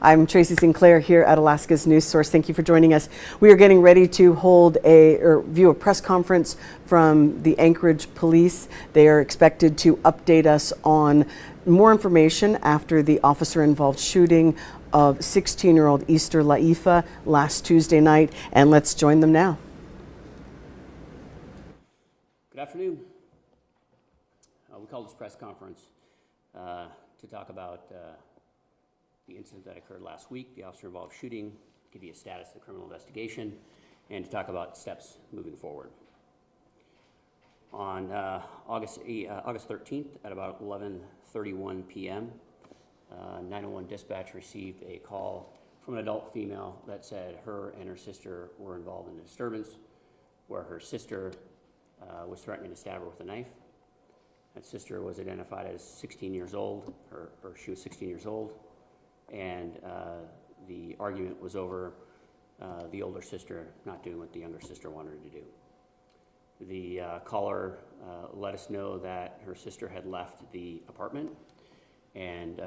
I'm Tracy Sinclair here at Alaska's News Source. Thank you for joining us. We are getting ready to view a press conference from the Anchorage Police. They are expected to update us on more information after the officer-involved shooting of 16-year-old Easter Leafa last Tuesday night. And let's join them now. Good afternoon. We called this press conference to talk about the incident that occurred last week, the officer-involved shooting, give you a status of the criminal investigation, and to talk about steps moving forward. On August 13th at about 11:31 p.m., 911 dispatch received a call from an adult female that said her and her sister were involved in a disturbance where her sister was threatening to stab her with a knife. That sister was identified as 16 years old, or she was 16 years old, and the argument was over the older sister not doing what the younger sister wanted her to do. The caller let us know that her sister had left the apartment and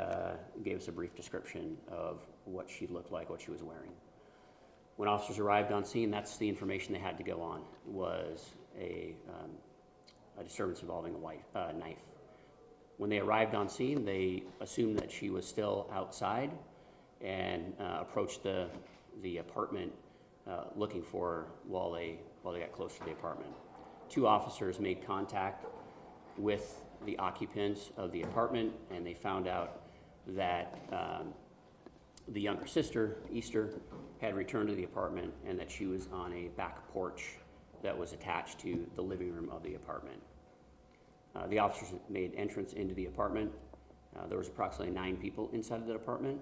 gave us a brief description of what she looked like, what she was wearing. When officers arrived on scene, that's the information they had to go on, was a disturbance involving a knife. When they arrived on scene, they assumed that she was still outside and approached the apartment looking for her while they got close to the apartment. Two officers made contact with the occupants of the apartment, and they found out that the younger sister, Easter, had returned to the apartment and that she was on a back porch that was attached to the living room of the apartment. The officers made entrance into the apartment. There was approximately 9 people inside of the apartment,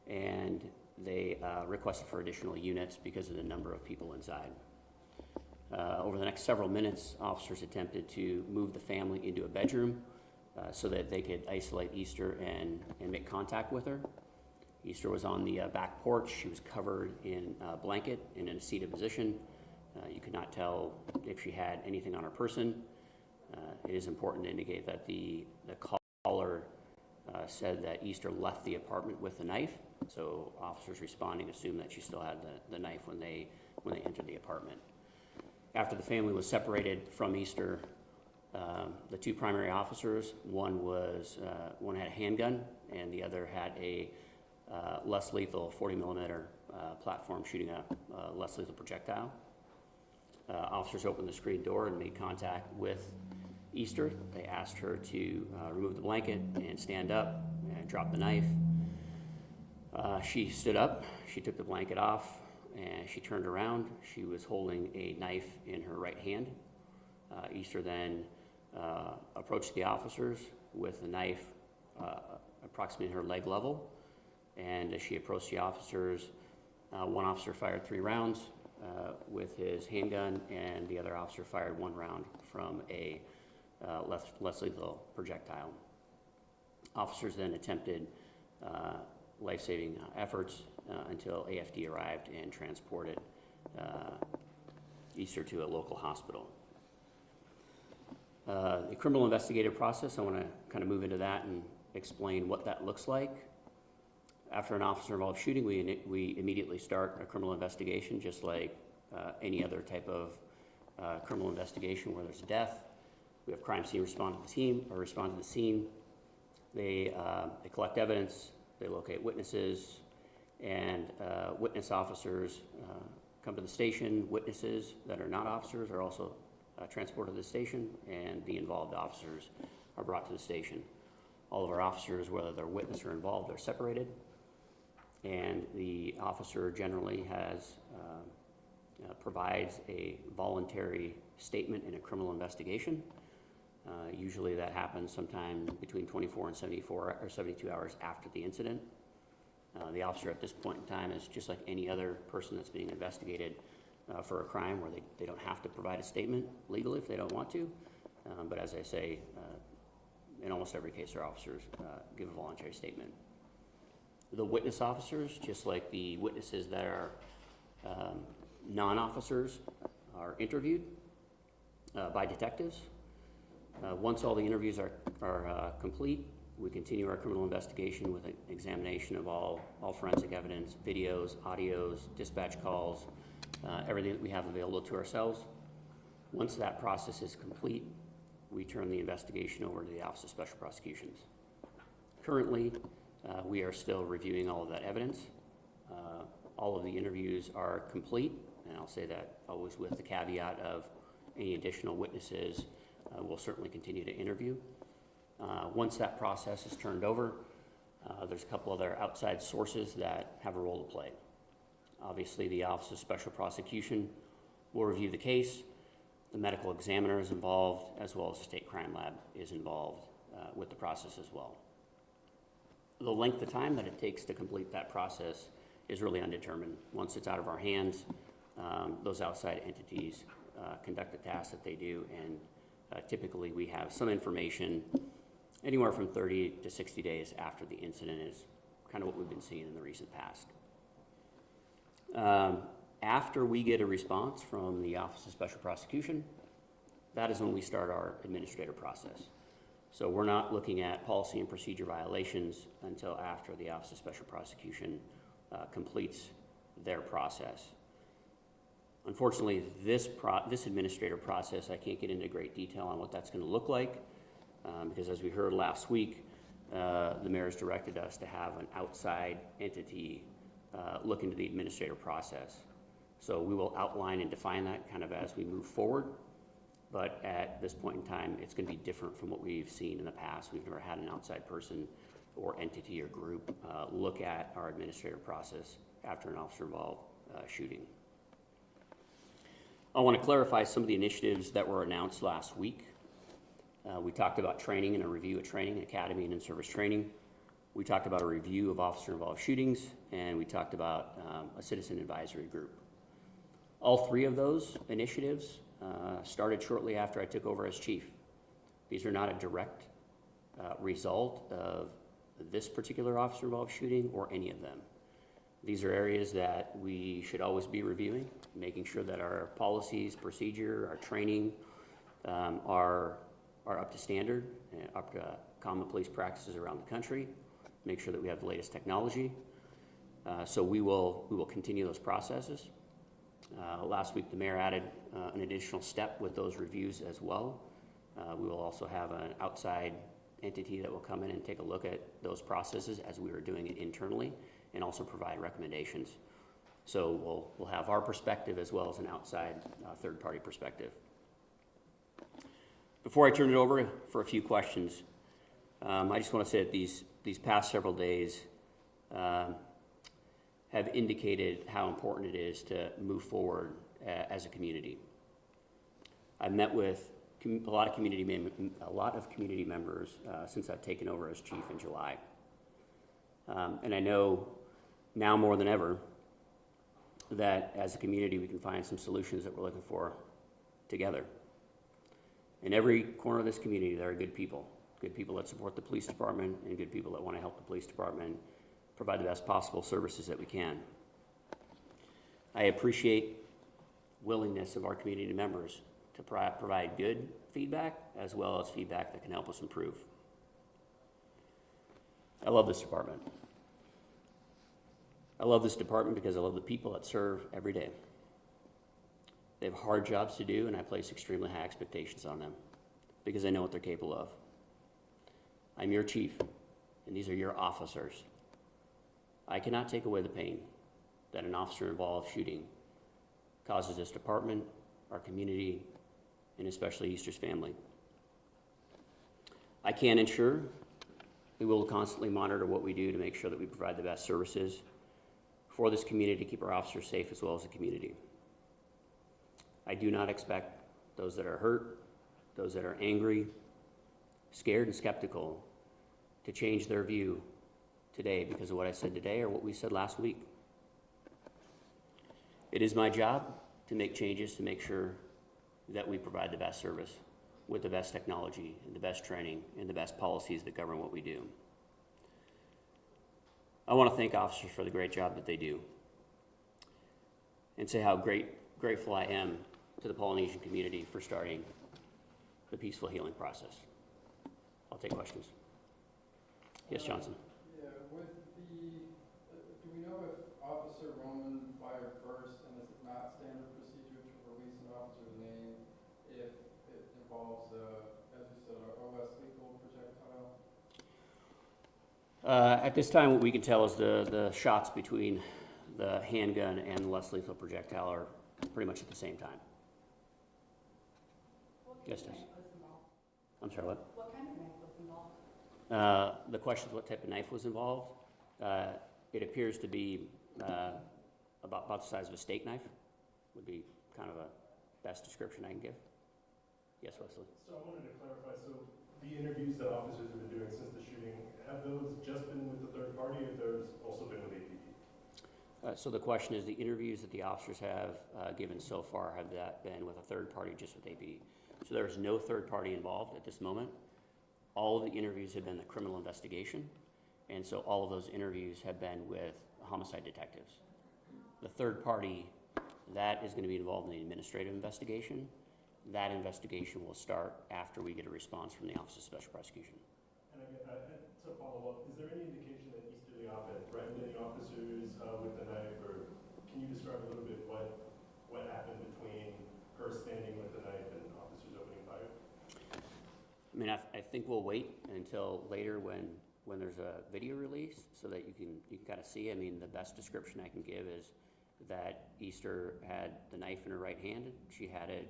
and they requested for additional units because of the number of people inside. Over the next several minutes, officers attempted to move the family into a bedroom so that they could isolate Easter and make contact with her. Easter was on the back porch. She was covered in a blanket and in a seated position. You could not tell if she had anything on her person. It is important to indicate that the caller said that Easter left the apartment with the knife, so officers responding assumed that she still had the knife when they entered the apartment. After the family was separated from Easter, the two primary officers, one had a handgun and the other had a less lethal 40 millimeter platform shooting a less lethal projectile. Officers opened the screen door and made contact with Easter. They asked her to remove the blanket and stand up and drop the knife. She stood up, she took the blanket off, and she turned around. She was holding a knife in her right hand. Easter then approached the officers with the knife approximately her leg level, and as she approached the officers, one officer fired 3 rounds with his handgun, and the other officer fired 1 round from a less lethal projectile. Officers then attempted life-saving efforts until AFD arrived and transported Easter to a local hospital. The criminal investigative process, I want to kind of move into that and explain what that looks like. After an officer-involved shooting, we immediately start a criminal investigation, just like any other type of criminal investigation where there's a death. We have crime scene respond to the scene. They collect evidence, they locate witnesses, and witness officers come to the station. Witnesses that are not officers are also transported to the station, and the involved officers are brought to the station. All of our officers, whether they're witness or involved, are separated, and the officer generally provides a voluntary statement in a criminal investigation. Usually that happens sometime between 24 and 72 hours after the incident. The officer at this point in time is just like any other person that's being investigated for a crime where they don't have to provide a statement legally if they don't want to. But as I say, in almost every case, our officers give a voluntary statement. The witness officers, just like the witnesses that are non-officers, are interviewed by detectives. Once all the interviews are complete, We continue our criminal investigation with an examination of all forensic evidence, videos, audios, dispatch calls, everything that we have available to ourselves. Once that process is complete, we turn the investigation over to the Office of Special Prosecutions. Currently, we are still reviewing all of that evidence. All of the interviews are complete, and I'll say that always with the caveat of any additional witnesses we'll certainly continue to interview. Once that process is turned over, there's a couple other outside sources that have a role to play. Obviously, the Office of Special Prosecution will review the case. The medical examiner is involved, as well as the State Crime Lab is involved with the process as well. The length of time that it takes to complete that process is really undetermined. Once it's out of our hands, those outside entities conduct the tasks that they do, and typically we have some information anywhere from 30 to 60 days after the incident is kind of what we've been seeing in the recent past. After we get a response from the Office of Special Prosecution, that is when we start our administrative process. So we're not looking at policy and procedure violations until after the Office of Special Prosecution completes their process. Unfortunately, this administrative process, I can't get into great detail on what that's going to look like because as we heard last week, the mayor has directed us to have an outside entity look into the administrative process. So we will outline and define that kind of as we move forward. But at this point in time, it's going to be different from what we've seen in the past. We've never had an outside person or entity or group look at our administrative process after an officer-involved shooting. I want to clarify some of the initiatives that were announced last week. We talked about training and a review of training, academy and in-service training. We talked about a review of officer-involved shootings, and we talked about a citizen advisory group. All three of those initiatives started shortly after I took over as chief. These are not a direct result of this particular officer-involved shooting or any of them. These are areas that we should always be reviewing, making sure that our policies, procedure, our training are up to standard and up to common police practices around the country, make sure that we have the latest technology. So we will continue those processes. Last week, the mayor added an additional step with those reviews as well. We will also have an outside entity that will come in and take a look at those processes as we were doing it internally and also provide recommendations. So we'll have our perspective as well as an outside third-party perspective. Before I turn it over for a few questions, I just want to say that these past several days have indicated how important it is to move forward as a community. I've met with a lot of community members since I've taken over as chief in July. And I know now more than ever that as a community we can find some solutions that we're looking for together. In every corner of this community there are good people that support the police department and good people that want to help the police department provide the best possible services that we can. I appreciate willingness of our community members to provide good feedback as well as feedback that can help us improve. I love this department. I love this department because I love the people that serve every day. They have hard jobs to do, and I place extremely high expectations on them because I know what they're capable of. I'm your chief, and these are your officers. I cannot take away the pain that an officer-involved shooting causes this department, our community, and especially Easter's family. I can ensure we will constantly monitor what we do to make sure that we provide the best services for this community to keep our officers safe as well as the community. I do not expect those that are hurt, those that are angry, scared and skeptical to change their view today because of what I said today or what we said last week. It is my job to make changes to make sure that we provide the best service with the best technology and the best training and the best policies that govern what we do. I want to thank officers for the great job that they do and say how grateful I am to the Polynesian community for starting the peaceful healing process. I'll take questions. Yes, Johnson. Yeah, with the, do we know if Officer Roman fired first, and is it not standard procedure to release an officer's name if it involves, as you said, a less lethal projectile? At this time, what we can tell is the shots between the handgun and the less lethal projectile are pretty much at the same time. Yes, Des. I'm sorry, what? What kind of knife was involved? The question is what type of knife was involved. It appears to be about the size of a steak knife, would be kind of a best description I can give. Yes, Wesley? So I wanted to clarify, so the interviews that officers have been doing since the shooting, have those just been with the third party, or there's also been with APD? So the question is, the interviews that the officers have given so far, have that been with a third party, just with APD? So there is no third party involved at this moment. All of the interviews have been the criminal investigation, and so all of those interviews have been with homicide detectives. The third party, that is going to be involved in the administrative investigation. That investigation will start after we get a response from the Office of Special Prosecution. And again, to follow up, is there any indication that Easter Leafa had threatened any officers with the knife, or can you describe a little bit what happened between her standing with the knife and officers opening fire? I mean, I think we'll wait until later when there's a video release so that you can kind of see. I mean, the best description I can give is that Easter had the knife in her right hand. She had it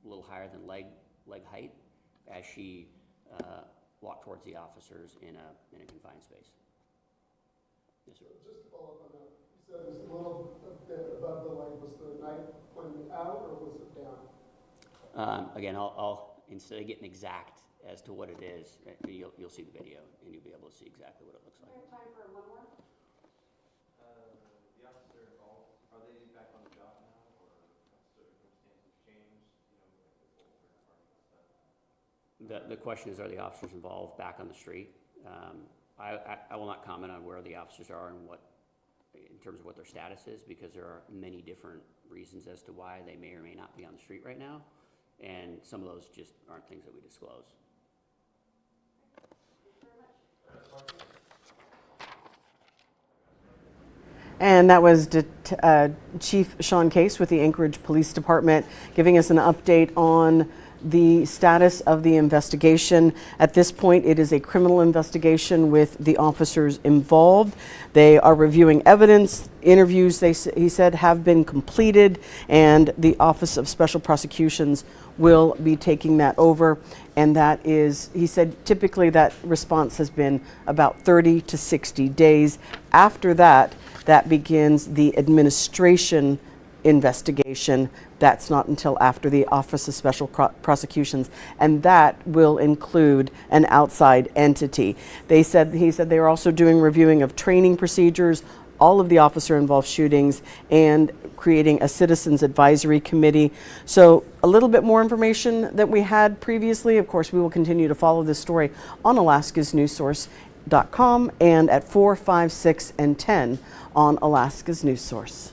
a little higher than leg height as she walked towards the officers in a confined space. Yes, sir. Just to follow up on that, you said it was a little bit above the leg. Was the knife pointing out or was it down? Again, I'll instead of getting exact as to what it is, you'll see the video and you'll be able to see exactly what it looks like. We have time for one more. The officer involved, are they back on the job now, or have circumstances changed? The question is, are the officers involved back on the street? I will not comment on where the officers are and in terms of what their status is, because there are many different reasons as to why they may or may not be on the street right now, and some of those just aren't things that we disclose. And that was Chief Sean Case with the Anchorage Police Department giving us an update on the status of the investigation. At this point, it is a criminal investigation with the officers involved. They are reviewing evidence. Interviews, he said, have been completed, and the Office of Special Prosecutions will be taking that over. And that is, he said, typically that response has been about 30 to 60 days. After that, that begins the administration investigation. That's not until after the Office of Special Prosecutions, and that will include an outside entity. He said they are also doing reviewing of training procedures, all of the officer-involved shootings, and creating a citizens advisory committee. So a little bit more information that we had previously. Of course, we will continue to follow this story on alaskasnewssource.com and at 4, 5, 6, and 10 on Alaska's News Source.